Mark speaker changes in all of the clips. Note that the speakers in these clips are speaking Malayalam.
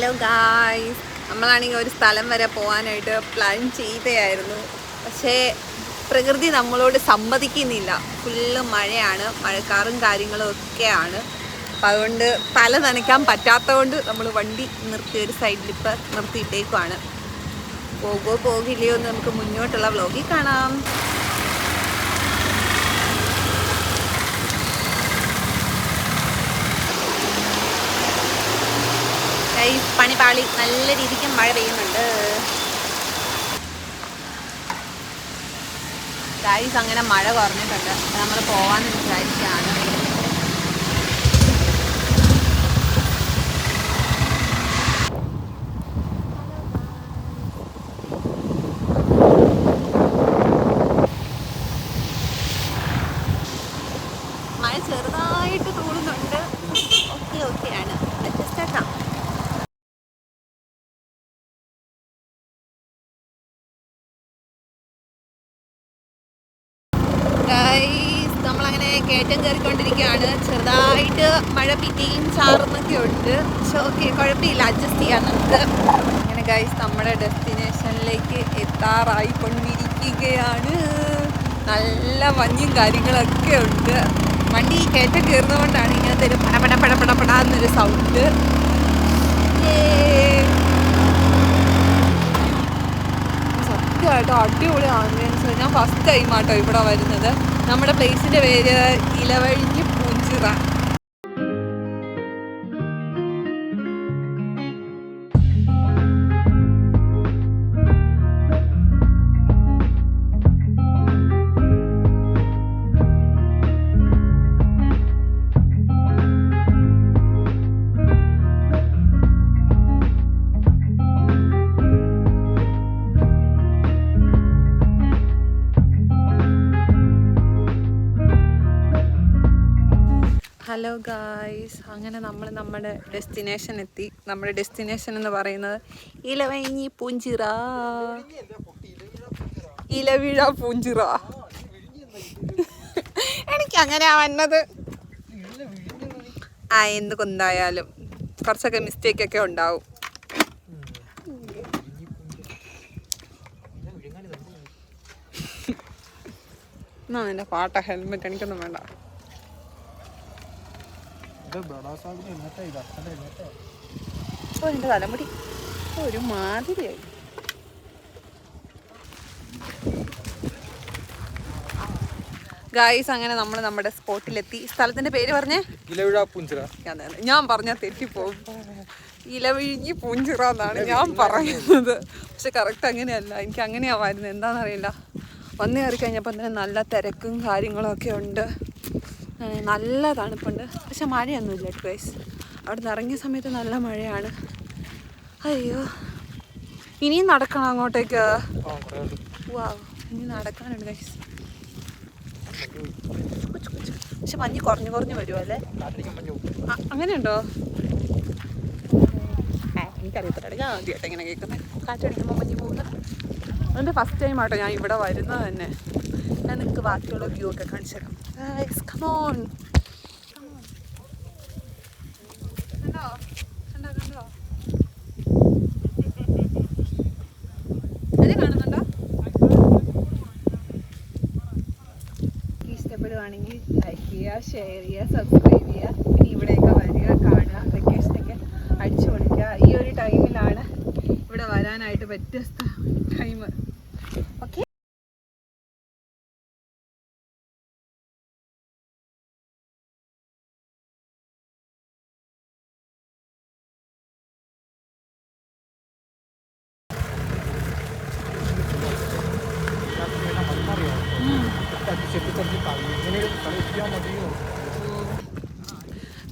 Speaker 1: ഹലോ ഗായ്സ്, നമ്മളാണെങ്കിൽ ഒരു സ്ഥലം വരെ പോകാനായിട്ട് പ്ലാൻ ചെയ്തതായിരുന്നു. പക്ഷേ പ്രകൃതി നമ്മളോട് സമ്മതിക്കുന്നില്ല. ഫുള്ള് മഴയാണ്, മഴക്കാറും കാര്യങ്ങളും ഒക്കെയാണ്. അപ്പം അതുകൊണ്ട് തല നനയ്ക്കാൻ പറ്റാത്തതുകൊണ്ട് നമ്മൾ വണ്ടി നിർത്തി ഒരു സൈഡിൽ ഇപ്പം നിർത്തിയിട്ടേക്കുവാണ്. പോകില്ലയോ എന്ന് നമുക്ക് മുന്നോട്ടുള്ള വ്ലോഗിൽ കാണാം. പണിപാളി, നല്ല രീതിക്ക് മഴ പെയ്യുന്നുണ്ട് ഗൈസ്. അങ്ങനെ മഴ കുറഞ്ഞിട്ടുണ്ട്, നമ്മൾ പോവാന്ന് വിചാരിക്കുകയാണ്. മഴ ചെറുതായിട്ട് തൂളുന്നുണ്ട്. ഓക്കെയാണ്, അഡ്ജസ്റ്റ് ആക്കാം. നമ്മളങ്ങനെ കയറ്റം കയറിക്കൊണ്ടിരിക്കുകയാണ്. ചെറുതായിട്ട് മഴ പിന്നെയും ചാറുന്നൊക്കെ ഉണ്ട്. പക്ഷെ ഓക്കെ, കുഴപ്പമില്ല, അഡ്ജസ്റ്റ് ചെയ്യാം നമുക്ക്. അങ്ങനെ ഗൈസ്, നമ്മുടെ ഡെസ്റ്റിനേഷനിലേക്ക് എത്താറായിക്കൊണ്ടിരിക്കുകയാണ്. നല്ല മഞ്ഞും കാര്യങ്ങളൊക്കെ ഉണ്ട്. വണ്ടി കയറ്റം കയറുന്നതുകൊണ്ടാണ് ഇങ്ങനത്തെ ഒരു പടപടാന്നൊരു സൗണ്ട്. സത്യമായിട്ടോ അടിപൊളി ആംബിയൻസ്. ഞാൻ ഫസ്റ്റ് ടൈമാട്ടോ ഇവിടെ വരുന്നത്. നമ്മുടെ പ്ലേസിൻ്റെ പേര് ഇലവഴിഞ്ഞി പൂഞ്ചിറ. ഹലോ ഗായ്സ്, അങ്ങനെ നമ്മൾ നമ്മുടെ ഡെസ്റ്റിനേഷൻ എത്തി. നമ്മുടെ ഡെസ്റ്റിനേഷൻ എന്ന് പറയുന്നത് ഇലവഴിഞ്ഞി പൂഞ്ചിറ. ഇലവിഴ പൂഞ്ചിറ. എനിക്കങ്ങനെയാ വന്നത്. എന്ത് കൊണ്ടായാലും കുറച്ചൊക്കെ മിസ്റ്റേക്കൊക്കെ ഉണ്ടാവും. എന്നാ എൻ്റെ പാട്ട ഹെൽമെറ്റ് എനിക്കൊന്നും വേണ്ട. എൻ്റെ തലമുടി ഒരു മാതിരിയായി. ഗായ്സ്, അങ്ങനെ നമ്മൾ നമ്മുടെ സ്പോട്ടിലെത്തി. സ്ഥലത്തിന്റെ പേര് പറഞ്ഞേ? ഇലവിഴ പൂഞ്ചിറ. ഞാൻ പറഞ്ഞാൽ തെറ്റിപ്പോകും. ഇലവിഴിഞ്ഞി പൂഞ്ചിറ എന്നാണ് ഞാൻ പറയുന്നത്. പക്ഷെ കറക്റ്റ് അങ്ങനെയല്ല. എനിക്ക് അങ്ങനെയാ വരുന്നത്, എന്താണെന്നറിയില്ല. വന്നു കയറി കഴിഞ്ഞപ്പോൾ തന്നെ നല്ല തിരക്കും കാര്യങ്ങളും ഒക്കെ ഉണ്ട്. നല്ല തണുപ്പുണ്ട്. പക്ഷെ മഴയൊന്നുമില്ല ഗൈസ്. അവിടെ നിന്ന് ഇറങ്ങിയ സമയത്ത് നല്ല മഴയാണ്. അയ്യോ, ഇനിയും നടക്കണം അങ്ങോട്ടേക്ക്. വാ, ഇനി നടക്കാനുണ്ട് ഗൈസ്. പക്ഷെ മഞ്ഞ് കുറഞ്ഞു വരുമല്ലേ? അങ്ങനെയുണ്ടോ? എനിക്കറിയത്തില്ല, ഞാൻ ആദ്യമായിട്ട് ഇങ്ങനെ കേൾക്കുന്നത്. കാറ്റടിക്കുമ്പോൾ മഞ്ഞ് പോകുന്നത്. അതിൻ്റെ ഫസ്റ്റ് ടൈം ആട്ടോ ഞാൻ ഇവിടെ വരുന്നത് തന്നെ. ഞാൻ നിങ്ങൾക്ക് ബാക്കിയുള്ള വ്യൂ ഒക്കെ കാണിച്ചു തരാം. Come on. കണ്ടോ? അതെ, കാണുന്നുണ്ടോ? ഇഷ്ടപ്പെടുവാണെങ്കിൽ ലൈക്ക് ചെയ്യുക, ഷെയർ ചെയ്യുക, സബ്സ്ക്രൈബ് ചെയ്യുക. പിന്നെ ഇവിടെയൊക്കെ വരിക, കാണുക, വെക്കേഷനൊക്കെ അടിച്ചു പൊളിക്കുക. ഈ ഒരു ടൈമിലാണ് ഇവിടെ വരാനായിട്ട് പറ്റിയ ടൈം. ഓക്കെ.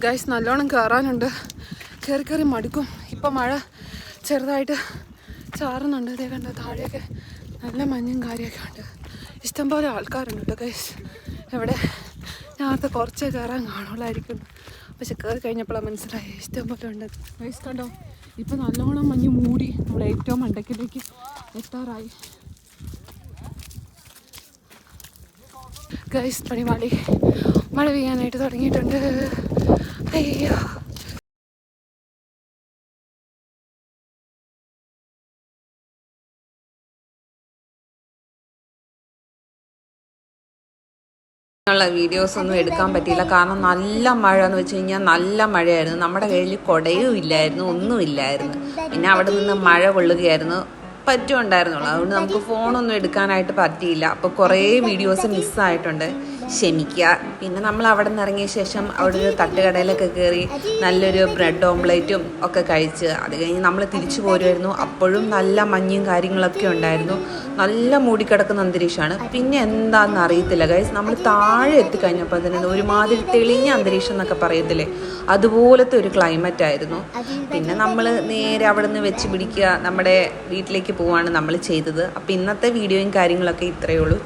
Speaker 1: ഗൈസ്, നല്ലോണം കയറാനുണ്ട്. കയറി മടുക്കും. ഇപ്പം മഴ ചെറുതായിട്ട് ചാറുന്നുണ്ട്. അതേ കണ്ടോ, താഴെയൊക്കെ നല്ല മഞ്ഞും കാര്യമൊക്കെ ഉണ്ട്. ഇഷ്ടംപോലെ ആൾക്കാരുണ്ട് കേട്ടോ ഗൈസ് ഇവിടെ. ഞാനത്തെ കുറച്ചേ കയറാൻ കാണുള്ളായിരിക്കും. പക്ഷെ കയറി കഴിഞ്ഞപ്പോഴാണ് മനസ്സിലായി ഇഷ്ടംപോലെ ഉണ്ട് ഗൈസ്. കണ്ടോ, ഇപ്പം നല്ലോണം മഞ്ഞ് മൂടി നമ്മൾ ഏറ്റവും മണ്ടക്കിലേക്ക് എത്താറായി. ഗൈസ്, പണിപാളി, മഴ പെയ്യാനായിട്ട് തുടങ്ങിയിട്ടുണ്ട്. അയ്യോ. ഉള്ള വീഡിയോസ് ഒന്നും എടുക്കാൻ പറ്റിയില്ല. കാരണം നല്ല മഴ എന്ന് വെച്ച് കഴിഞ്ഞാൽ നല്ല മഴയായിരുന്നു. നമ്മുടെ കയ്യിൽ കുടയും ഇല്ലായിരുന്നു, ഒന്നും ഇല്ലായിരുന്നു. പിന്നെ അവിടെ നിന്ന് മഴ കൊള്ളുകയായിരുന്നു, പറ്റുമുണ്ടായിരുന്നുള്ളൂ. അതുകൊണ്ട് നമുക്ക് ഫോണൊന്നും എടുക്കാനായിട്ട് പറ്റിയില്ല. അപ്പോൾ കുറേ വീഡിയോസ് മിസ്സായിട്ടുണ്ട്, ക്ഷമിക്കുക. പിന്നെ നമ്മൾ അവിടെ നിന്ന് ഇറങ്ങിയ ശേഷം അവിടെ ഒരു തട്ടുകടയിലൊക്കെ കയറി നല്ലൊരു ബ്രെഡ് ഓംപ്ലേറ്റും ഒക്കെ കഴിച്ച് അത് കഴിഞ്ഞ് നമ്മൾ തിരിച്ചു പോരുമായിരുന്നു. അപ്പോഴും നല്ല മഞ്ഞും കാര്യങ്ങളൊക്കെ ഉണ്ടായിരുന്നു. നല്ല മൂടിക്കിടക്കുന്ന അന്തരീക്ഷമാണ്. പിന്നെ എന്താണെന്ന് അറിയത്തില്ല ഗൈസ്, നമ്മൾ താഴെ എത്തിക്കഴിഞ്ഞപ്പോൾ തന്നെ ഒരുമാതിരി തെളിഞ്ഞ അന്തരീക്ഷം എന്നൊക്കെ പറയത്തില്ലേ, അതുപോലത്തെ ഒരു ക്ലൈമറ്റ് ആയിരുന്നു. പിന്നെ നമ്മൾ നേരെ അവിടെ നിന്ന് വെച്ച് പിടിക്കുക, നമ്മുടെ വീട്ടിലേക്ക് പോവാണ് നമ്മൾ ചെയ്തത്. അപ്പോൾ ഇന്നത്തെ വീഡിയോയും കാര്യങ്ങളൊക്കെ ഇത്രയേ ഉള്ളൂ.